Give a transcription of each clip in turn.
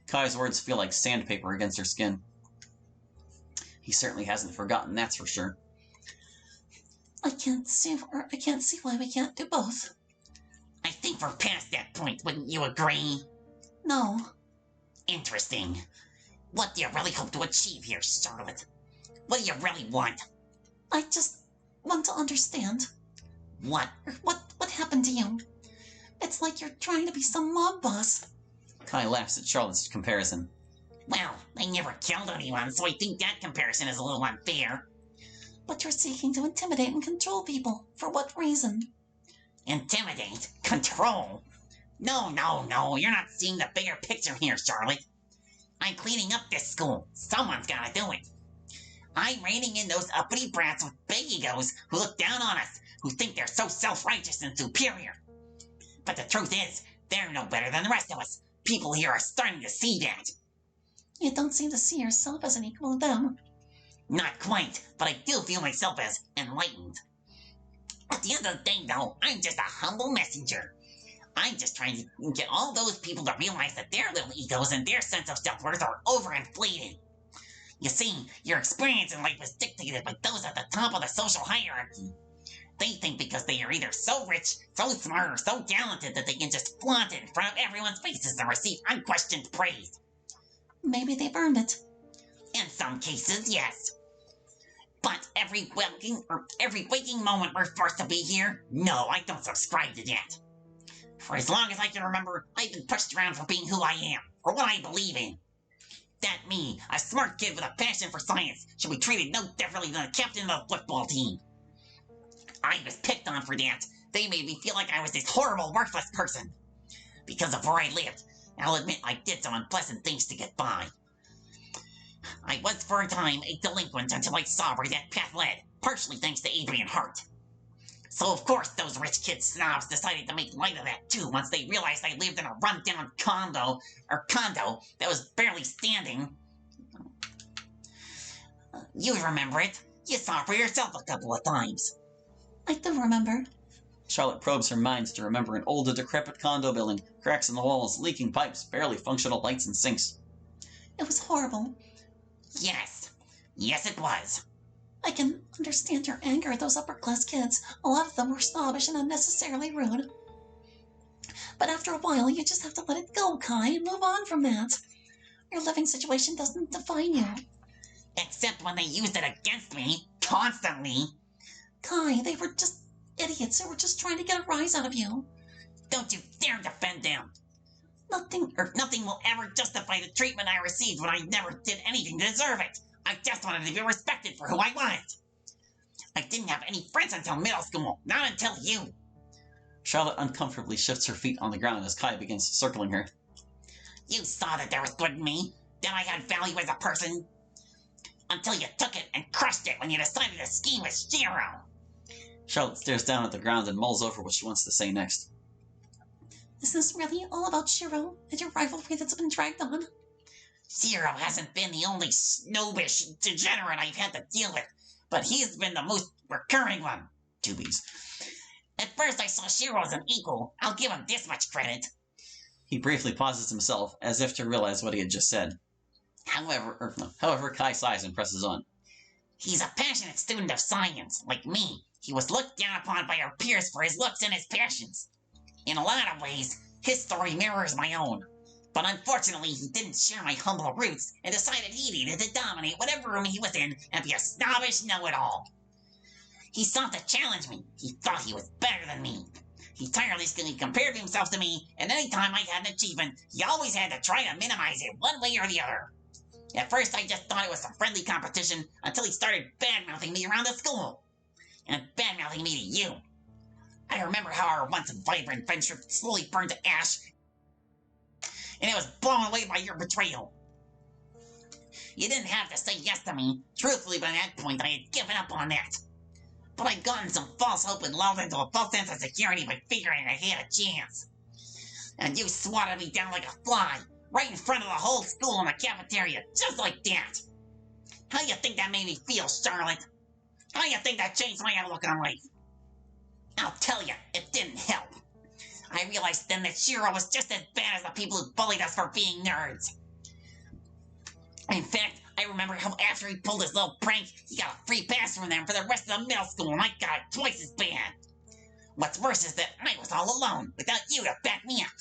Kai's words feel like sandpaper against her skin. He certainly hasn't forgotten, that's for sure. I can't see why we can't do both. I think we're past that point, wouldn't you agree? No. Interesting. What do you really hope to achieve here, Charlotte? What do you really want? I just want to understand. What? What happened to you? It's like you're trying to be some mob boss. Kai laughs at Charlotte's comparison. Well, I never killed anyone, so I think that comparison is a little unfair. But you're seeking to intimidate and control people. For what reason? Intimidate? Control? No, you're not seeing the bigger picture here, Charlotte. I'm cleaning up this school. Someone's gotta do it. I'm reining in those uppity brats with big egos who look down on us, who think they're so self-righteous and superior. But the truth is, they're no better than the rest of us. People here are starting to see that. You don't seem to see yourself as an equal to them. Not quite, but I do feel myself as enlightened. At the end of the day, though, I'm just a humble messenger. I'm just trying to get all those people to realize that their little egos and their sense of self-worth are overinflated. You see, your experience in life is dictated by those at the top of the social hierarchy. They think because they are either so rich, so smart, or so talented that they can just flaunt it in front of everyone's faces and receive unquestioned praise. Maybe they've earned it. In some cases, yes. But every waking moment we're forced to be here? No, I don't subscribe to that. For as long as I can remember, I've been pushed around for being who I am, for what I believe in. That me, a smart kid with a passion for science, should be treated no differently than the captain of the football team. I was picked on for that. They made me feel like I was this horrible, worthless person. Because of where I lived, I'll admit I did some unpleasant things to get by. I was for a time a delinquent until I saw where that path led, partially thanks to Adrian Hart. So of course those rich kid snobs decided to make light of that too once they realized I lived in a run-down condo that was barely standing. You remember it. You saw it for yourself a couple of times. I do remember. Charlotte probes her mind to remember an old and decrepit condo building, cracks in the walls, leaking pipes, barely functional lights and sinks. It was horrible. Yes it was. I can understand your anger at those upper-class kids. A lot of them were snobbish and unnecessarily rude. But after a while, you just have to let it go, Kai, and move on from that. Your living situation doesn't define you. Except when they used it against me, constantly. Kai, they were just idiots who were just trying to get a rise out of you. Don't you dare defend them. Nothing will ever justify the treatment I received when I never did anything to deserve it. I just wanted to be respected for who I was. I didn't have any friends until middle school, not until you. Charlotte uncomfortably shifts her feet on the ground as Kai begins circling her. You saw that there was good in me, that I had value as a person. Until you took it and crushed it when you decided to scheme with Shiro. Charlotte stares down at the ground and mulls over what she wants to say next. Is this really all about Shiro and your rivalry that's been dragged on? Shiro hasn't been the only snobbish degenerate I've had to deal with, but he's been the most recurring one. Tubies. At first I saw Shiro as an equal. I'll give him this much credit. He briefly pauses himself, as if to realize what he had just said. However, Kai sighs and presses on. He's a passionate student of science, like me. He was looked down upon by our peers for his looks and his passions. In a lot of ways, his story mirrors my own. But unfortunately, he didn't share my humble roots and decided he needed to dominate whatever room he was in and be a snobbish know-it-all. He sought to challenge me. He thought he was better than me. He tirelessly compared himself to me, and any time I had an achievement, he always had to try to minimize it one way or the other. At first, I just thought it was some friendly competition until he started bad-mouthing me around the school. And bad-mouthing me to you. I remember how our once vibrant friendship slowly burned to ash, and it was blown away by your betrayal. You didn't have to say yes to me. Truthfully, by that point, I had given up on that. But I'd gotten some false hope and lulled into a false sense of security by figuring I had a chance. And you swatted me down like a fly, right in front of the whole school in the cafeteria, just like that. How do you think that made me feel, Charlotte? How do you think that changed my outlook on life? I'll tell you, it didn't help. I realized then that Shiro was just as bad as the people who bullied us for being nerds. In fact, I remember how after he pulled his little prank, he got a free pass from them for the rest of the middle school, and I got it twice as bad. What's worse is that I was all alone, without you to back me up.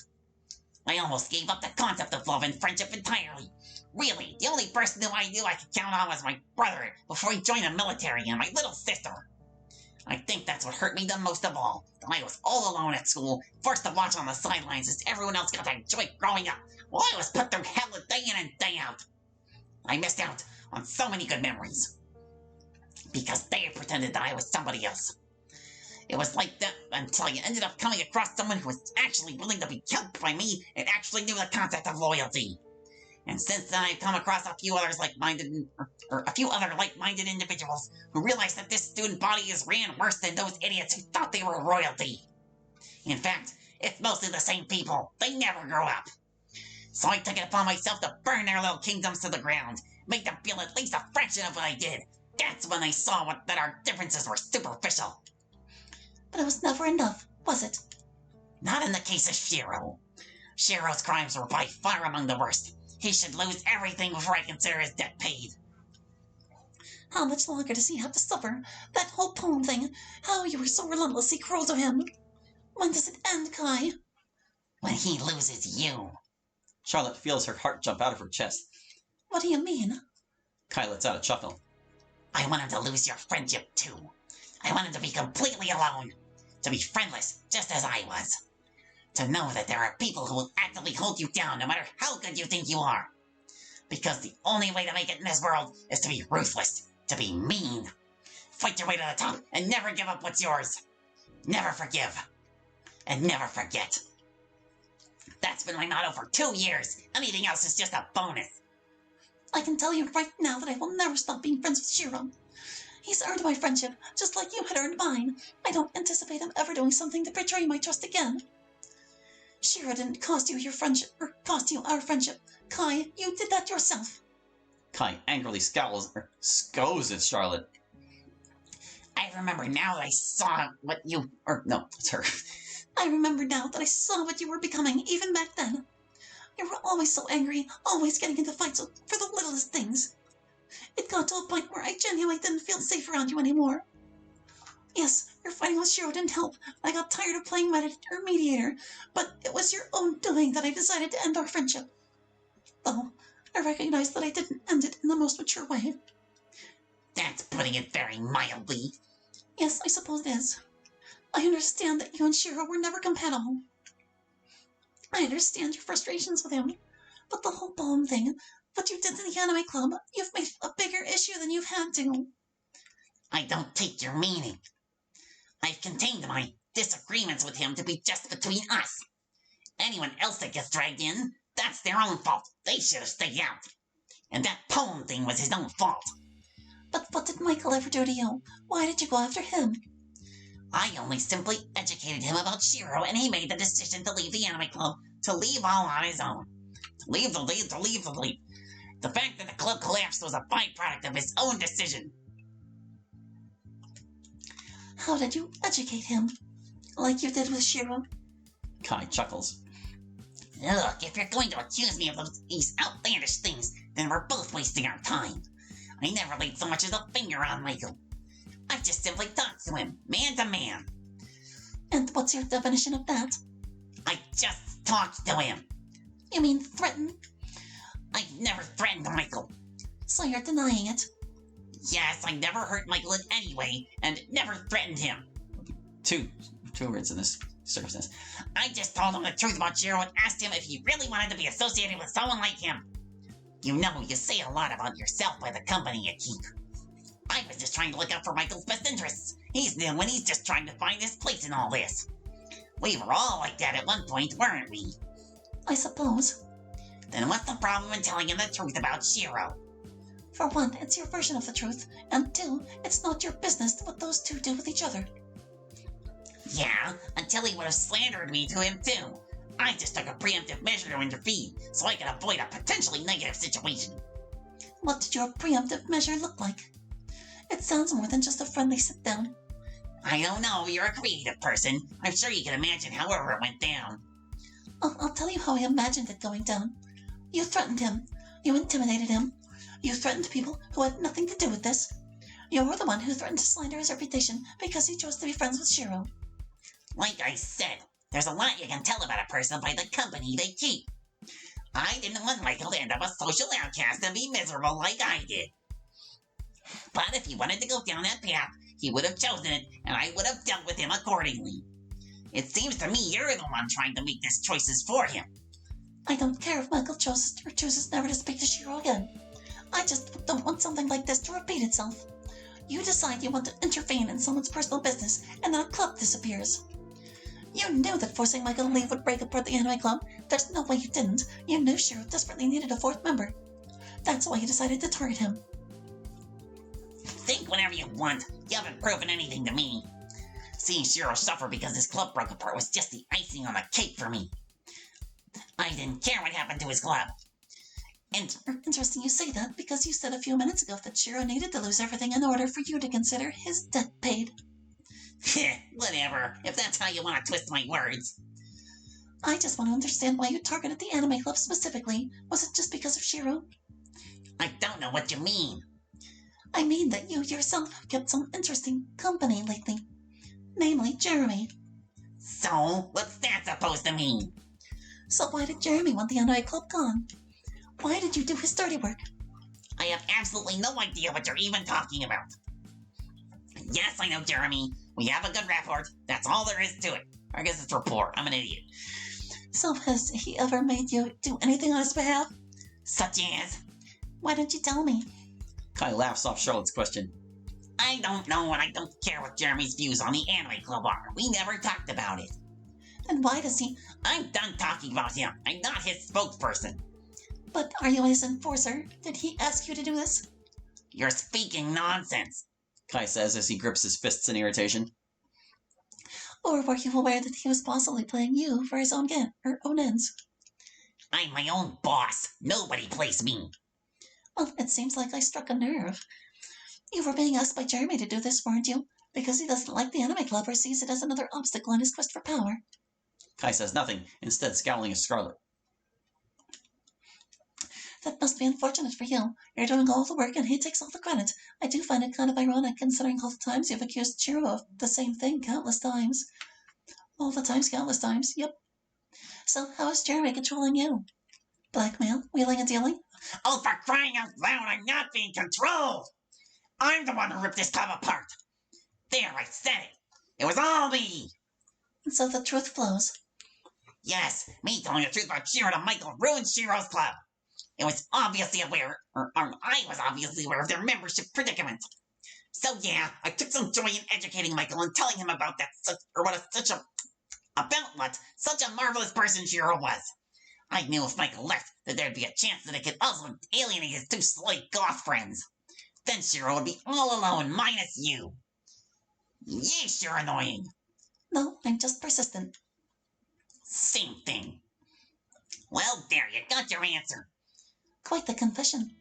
I almost gave up the concept of love and friendship entirely. Really, the only person who I knew I could count on was my brother before he joined the military, and my little sister. I think that's what hurt me the most of all. That I was all alone at school, forced to watch on the sidelines as everyone else got to enjoy growing up, while I was put through hell day in and day out. I missed out on so many good memories. Because they had pretended that I was somebody else. It was like that until you ended up coming across someone who was actually willing to be helped by me and actually knew the concept of loyalty. And since then, I've come across a few other like-minded individuals who realized that this student body is ran worse than those idiots who thought they were royalty. In fact, it's mostly the same people. They never grow up. So I took it upon myself to burn their little kingdoms to the ground, make them feel at least a fraction of what I did. That's when they saw that our differences were superficial. But it was never enough, was it? Not in the case of Shiro. Shiro's crimes were by far among the worst. He should lose everything before I consider his debt paid. How much longer does he have to suffer? That whole poem thing, how you were so relentlessly cruel to him. When does it end, Kai? When he loses you. Charlotte feels her heart jump out of her chest. What do you mean? Kai lets out a chuckle. I want him to lose your friendship, too. I want him to be completely alone. To be friendless, just as I was. To know that there are people who will actively hold you down no matter how good you think you are. Because the only way to make it in this world is to be ruthless, to be mean. Fight your way to the top and never give up what's yours. Never forgive. And never forget. That's been my motto for 2 years. Anything else is just a bonus. I can tell you right now that I will never stop being friends with Shiro. He's earned my friendship, just like you had earned mine. I don't anticipate him ever doing something to betray my trust again. Shiro didn't cost you your friendship, or cost you our friendship. Kai, you did that yourself. Kai angrily scows at Charlotte. I remember now that I saw what you... no, it's her. I remember now that I saw what you were becoming, even back then. You were always so angry, always getting into fights for the littlest things. It got to a point where I genuinely didn't feel safe around you anymore. Yes, your fighting with Shiro didn't help. I got tired of playing mediator, but it was your own doing that I decided to end our friendship. Though, I recognize that I didn't end it in the most mature way. That's putting it very mildly. Yes, I suppose it is. I understand that you and Shiro were never compatible. I understand your frustrations with him, but the whole poem thing, what you did to the anime club, you've made a bigger issue than you've had to. I don't take your meaning. I've contained my disagreements with him to be just between us. Anyone else that gets dragged in, that's their own fault. They should have stayed out. And that poem thing was his own fault. But what did Michael ever do to you? Why did you go after him? I only simply educated him about Shiro, and he made the decision to leave the anime club, to leave all on his own. To leave. The fact that the club collapsed was a byproduct of his own decision. How did you educate him? Like you did with Shiro? Kai chuckles. Look, if you're going to accuse me of these outlandish things, then we're both wasting our time. I never laid so much as a finger on Michael. I just simply talked to him, man to man. And what's your definition of that? I just talked to him. You mean threaten? I've never threatened Michael. So you're denying it? Yes, I never hurt Michael in any way, and never threatened him. Two words in this circumstance. I just told him the truth about Shiro and asked him if he really wanted to be associated with someone like him. You know, you say a lot about yourself by the company you keep. I was just trying to look out for Michael's best interests. He's new and he's just trying to find his place in all this. We were all like that at one point, weren't we? I suppose. Then what's the problem in telling him the truth about Shiro? For one, it's your version of the truth, and two, it's not your business what those two do with each other. Yeah, until he would have slandered me to him too. I just took a preemptive measure to intervene, so I could avoid a potentially negative situation. What did your preemptive measure look like? It sounds more than just a friendly sit-down. I don't know, you're a creative person. I'm sure you can imagine however it went down. I'll tell you how I imagined it going down. You threatened him. You intimidated him. You threatened people who had nothing to do with this. You're the one who threatened to slander his reputation because he chose to be friends with Shiro. Like I said, there's a lot you can tell about a person by the company they keep. I didn't want Michael to end up a social outcast and be miserable like I did. But if he wanted to go down that path, he would have chosen it, and I would have dealt with him accordingly. It seems to me you're the one trying to make these choices for him. I don't care if Michael chooses never to speak to Shiro again. I just don't want something like this to repeat itself. You decide you want to intervene in someone's personal business, and then a club disappears. You knew that forcing Michael to leave would break apart the anime club. There's no way you didn't. You knew Shiro desperately needed a fourth member. That's why you decided to target him. Think whatever you want. You haven't proven anything to me. Seeing Shiro suffer because his club broke apart was just the icing on the cake for me. I didn't care what happened to his club. And Interesting you say that, because you said a few minutes ago that Shiro needed to lose everything in order for you to consider his debt paid. whatever, if that's how you want to twist my words. I just want to understand why you targeted the anime club specifically. Was it just because of Shiro? I don't know what you mean. I mean that you yourself have kept some interesting company lately. Namely, Jeremy. So, what's that supposed to mean? So why did Jeremy want the anime club gone? Why did you do his dirty work? I have absolutely no idea what you're even talking about. Yes, I know Jeremy. We have a good rapport. That's all there is to it. I guess it's rapport. I'm an idiot. So has he ever made you do anything on his behalf? Such as? Why don't you tell me? Kai laughs off Charlotte's question. I don't know, and I don't care what Jeremy's views on the anime club are. We never talked about it. Then why does he... I'm done talking about him. I'm not his spokesperson. But are you his enforcer? Did he ask you to do this? You're speaking nonsense. Kai says as he grips his fists in irritation. Or were you aware that he was possibly playing you for his own ends? I'm my own boss. Nobody plays me. Well, it seems like I struck a nerve. You were being asked by Jeremy to do this, weren't you? Because he doesn't like the anime club or sees it as another obstacle in his quest for power. Kai says nothing, instead scowling at Scarlet. That must be unfortunate for you. You're doing all the work and he takes all the credit. I do find it kind of ironic considering all the times you've accused Shiro of the same thing countless times. All the times, countless times, yep. So how is Jeremy controlling you? Blackmail? Wheeling and dealing? Oh, for crying out loud, I'm not being controlled! I'm the one who ripped this club apart. There, I said it. It was all me. And so the truth flows. Yes, me telling the truth about Shiro to Michael ruined Shiro's club. I was obviously aware of their membership predicament. So yeah, I took some joy in educating Michael and telling him about what such a marvelous person Shiro was. I knew if Michael left, that there'd be a chance that I could also alienate his two slight goth friends. Then Shiro would be all alone, minus you. Yeesh, you're annoying. No, I'm just persistent. Same thing. Well, there, you got your answer. Quite the confession.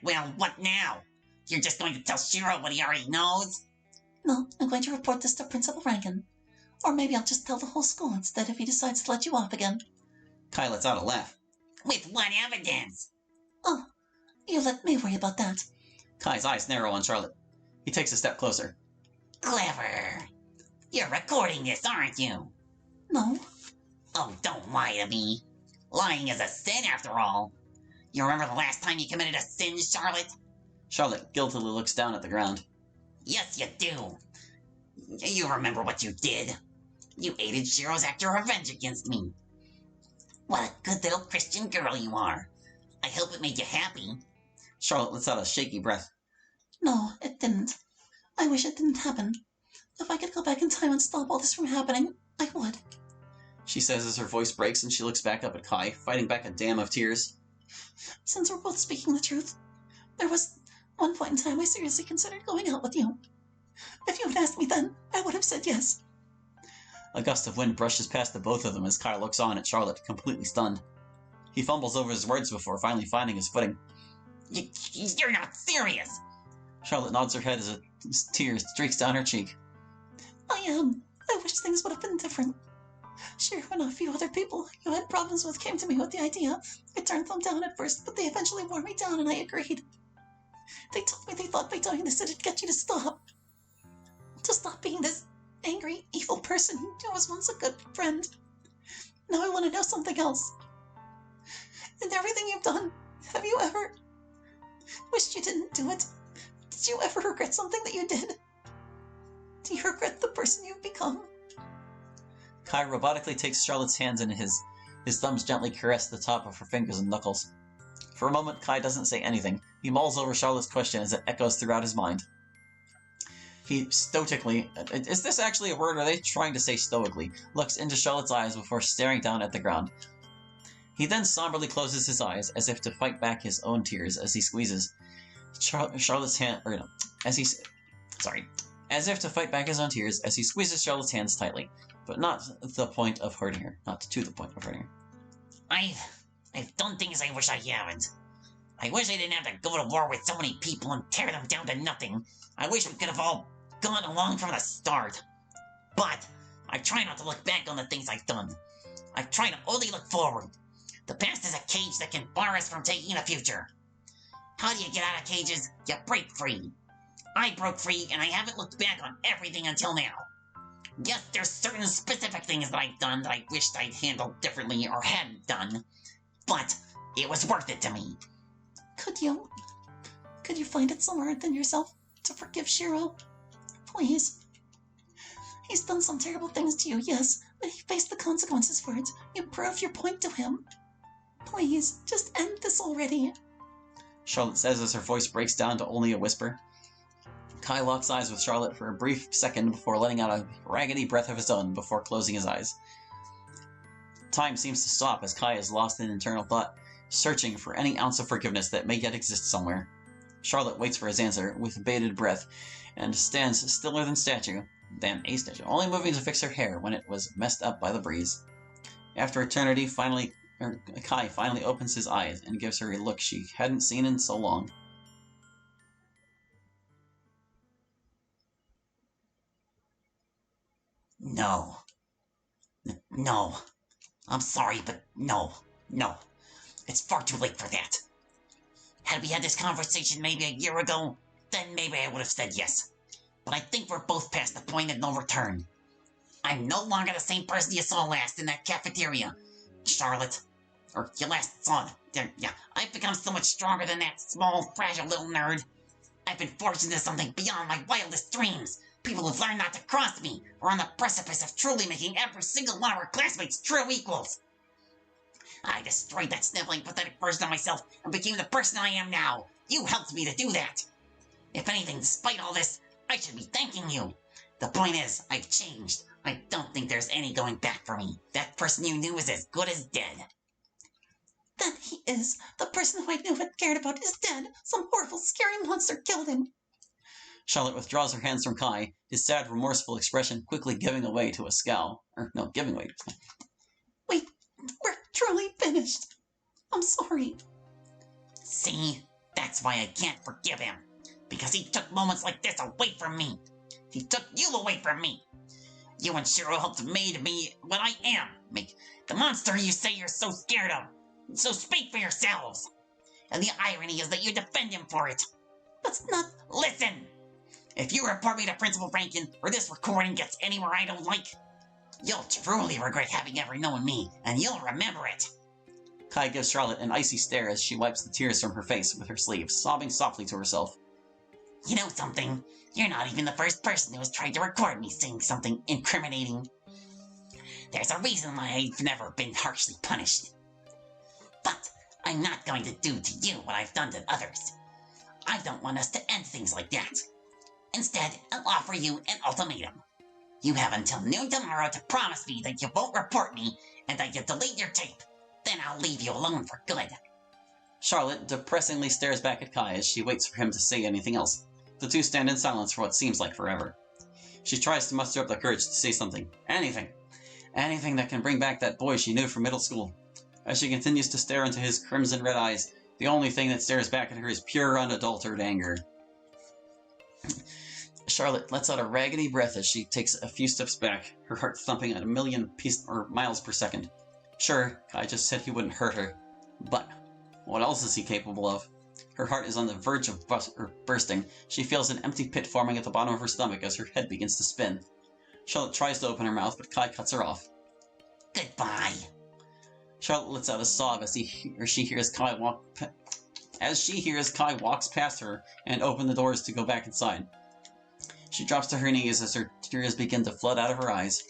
Well, what now? You're just going to tell Shiro what he already knows? No, I'm going to report this to Principal Rankin. Or maybe I'll just tell the whole school instead if he decides to let you off again. Kai lets out a laugh. With what evidence? Oh, you let me worry about that. Kai's eyes narrow on Charlotte. He takes a step closer. Clever. You're recording this, aren't you? No. Oh, don't lie to me. Lying is a sin, after all. You remember the last time you committed a sin, Charlotte? Charlotte guiltily looks down at the ground. Yes, you do. You remember what you did. You aided Shiro's act of revenge against me. What a good little Christian girl you are. I hope it made you happy. Charlotte lets out a shaky breath. No, it didn't. I wish it didn't happen. If I could go back in time and stop all this from happening, I would. She says as her voice breaks and she looks back up at Kai, fighting back a dam of tears. Since we're both speaking the truth, there was one point in time I seriously considered going out with you. If you had asked me then, I would have said yes. A gust of wind brushes past the both of them as Kai looks on at Charlotte, completely stunned. He fumbles over his words before finally finding his footing. You're not serious. Charlotte nods her head as a tear streaks down her cheek. I am. I wish things would have been different. Shiro and a few other people you had problems with came to me with the idea. I turned them down at first, but they eventually wore me down and I agreed. They told me they thought by doing this it'd get you to stop. To stop being this angry, evil person who was once a good friend. Now I want to know something else. In everything you've done, have you ever wished you didn't do it? Did you ever regret something that you did? Do you regret the person you've become? Kai robotically takes Charlotte's hands in his thumbs gently caress the top of her fingers and knuckles. For a moment, Kai doesn't say anything. He mulls over Charlotte's question as it echoes throughout his mind. He stoically, is this actually a word, or are they trying to say stoically, looks into Charlotte's eyes before staring down at the ground. He then somberly closes his eyes, as if to fight back his own tears as he squeezes Charlotte's hand, as if to fight back his own tears as he squeezes Charlotte's hands tightly, but not to the point of hurting her. I've done things I wish I haven't. I wish I didn't have to go to war with so many people and tear them down to nothing. I wish we could have all gone along from the start. But I try not to look back on the things I've done. I try to only look forward. The past is a cage that can bar us from taking the future. How do you get out of cages? You break free. I broke free, and I haven't looked back on everything until now. Yes, there's certain specific things that I've done that I wished I'd handled differently or hadn't done, but it was worth it to me. Could you find it somewhere within yourself to forgive Shiro? Please. He's done some terrible things to you, yes, but he faced the consequences for it. You proved your point to him. Please, just end this already. Charlotte says as her voice breaks down to only a whisper. Kai locks eyes with Charlotte for a brief second before letting out a raggedy breath of his own before closing his eyes. Time seems to stop as Kai is lost in internal thought, searching for any ounce of forgiveness that may yet exist somewhere. Charlotte waits for his answer with bated breath and stands stiller than a statue, only moving to fix her hair when it was messed up by the breeze. After eternity, Kai finally opens his eyes and gives her a look she hadn't seen in so long. No. I'm sorry, but no. It's far too late for that. Had we had this conversation maybe a year ago, then maybe I would have said yes. But I think we're both past the point of no return. I'm no longer the same person you saw last in that cafeteria, Charlotte. Or you last saw. Yeah, I've become so much stronger than that small, fragile little nerd. I've been forged into something beyond my wildest dreams. People who've learned not to cross me are on the precipice of truly making every single one of our classmates true equals. I destroyed that sniveling, pathetic version of myself and became the person I am now. You helped me to do that. If anything, despite all this, I should be thanking you. The point is, I've changed. I don't think there's any going back for me. That person you knew is as good as dead. Then he is. The person who I knew and cared about is dead. Some horrible, scary monster killed him. Charlotte withdraws her hands from Kai, his sad, remorseful expression quickly giving way to a scowl. Wait, we're truly finished. I'm sorry. See? That's why I can't forgive him. Because he took moments like this away from me. He took you away from me. You and Shiro helped made me what I am. Make the monster you say you're so scared of. So speak for yourselves. And the irony is that you defend him for it. That's not... Listen! If you report me to Principal Rankin, or this recording gets anywhere I don't like, you'll truly regret having ever known me, and you'll remember it. Kai gives Charlotte an icy stare as she wipes the tears from her face with her sleeve, sobbing softly to herself. You know something? You're not even the first person who has tried to record me saying something incriminating. There's a reason why I've never been harshly punished. But I'm not going to do to you what I've done to others. I don't want us to end things like that. Instead, I'll offer you an ultimatum. You have until noon tomorrow to promise me that you won't report me and that you'll delete your tape. Then I'll leave you alone for good. Charlotte depressingly stares back at Kai as she waits for him to say anything else. The two stand in silence for what seems like forever. She tries to muster up the courage to say something. Anything. Anything that can bring back that boy she knew from middle school. As she continues to stare into his crimson red eyes, the only thing that stares back at her is pure, unadulterated anger. Charlotte lets out a raggedy breath as she takes a few steps back, her heart thumping at a million miles per second. Sure, Kai just said he wouldn't hurt her, but what else is he capable of? Her heart is on the verge of bursting. She feels an empty pit forming at the bottom of her stomach as her head begins to spin. Charlotte tries to open her mouth, but Kai cuts her off. Goodbye. Charlotte lets out a sob as she hears Kai walks past her and open the doors to go back inside. She drops to her knees as her tears begin to flood out of her eyes.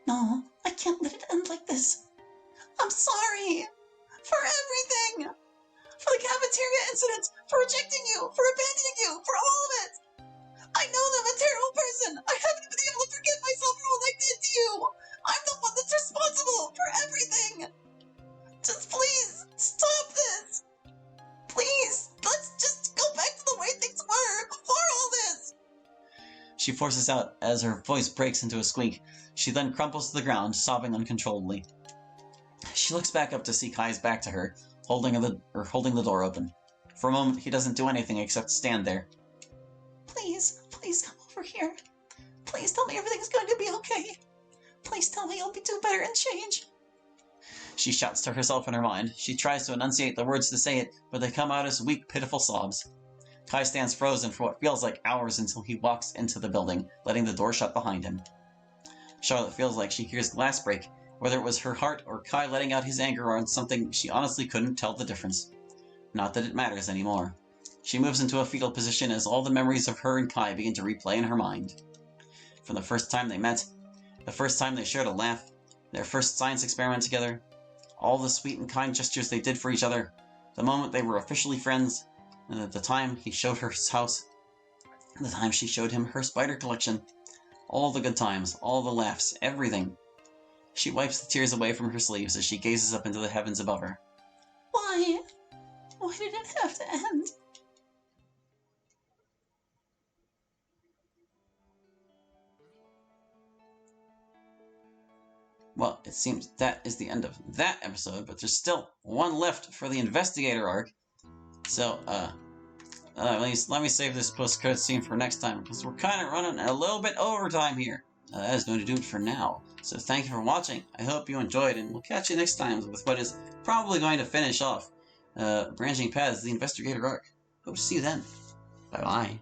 No, I can't let it end like this. I'm sorry. For everything. For the cafeteria incident. For rejecting you. For abandoning you. For all of it. I know that I'm a terrible person. I haven't been able to forgive myself for what I did to you. I'm the one that's responsible for everything. Just please, stop this. Please, let's just go back to the way things were before all this. She forces out as her voice breaks into a squeak. She then crumples to the ground, sobbing uncontrollably. She looks back up to see Kai's back to her, holding the door open. For a moment, he doesn't do anything except stand there. Please come over here. Please tell me everything's going to be okay. Please tell me you'll do better and change. She shouts to herself in her mind. She tries to enunciate the words to say it, but they come out as weak, pitiful sobs. Kai stands frozen for what feels like hours until he walks into the building, letting the door shut behind him. Charlotte feels like she hears glass break, whether it was her heart or Kai letting out his anger on something she honestly couldn't tell the difference. Not that it matters anymore. She moves into a fetal position as all the memories of her and Kai begin to replay in her mind. From the first time they met, the first time they shared a laugh, their first science experiment together, all the sweet and kind gestures they did for each other, the moment they were officially friends, and at the time he showed her his house, the time she showed him her spider collection, all the good times, all the laughs, everything. She wipes the tears away from her sleeves as she gazes up into the heavens above her. Why? Why did it have to end? Well, it seems that is the end of that episode, but there's still one left for the investigator arc. So, at least let me save this post-credit scene for next time, because we're kind of running a little bit overtime here. That is going to do it for now. So thank you for watching. I hope you enjoyed, and we'll catch you next time with what is probably going to finish off Branching Paths, the investigator arc. Hope to see you then. Bye-bye.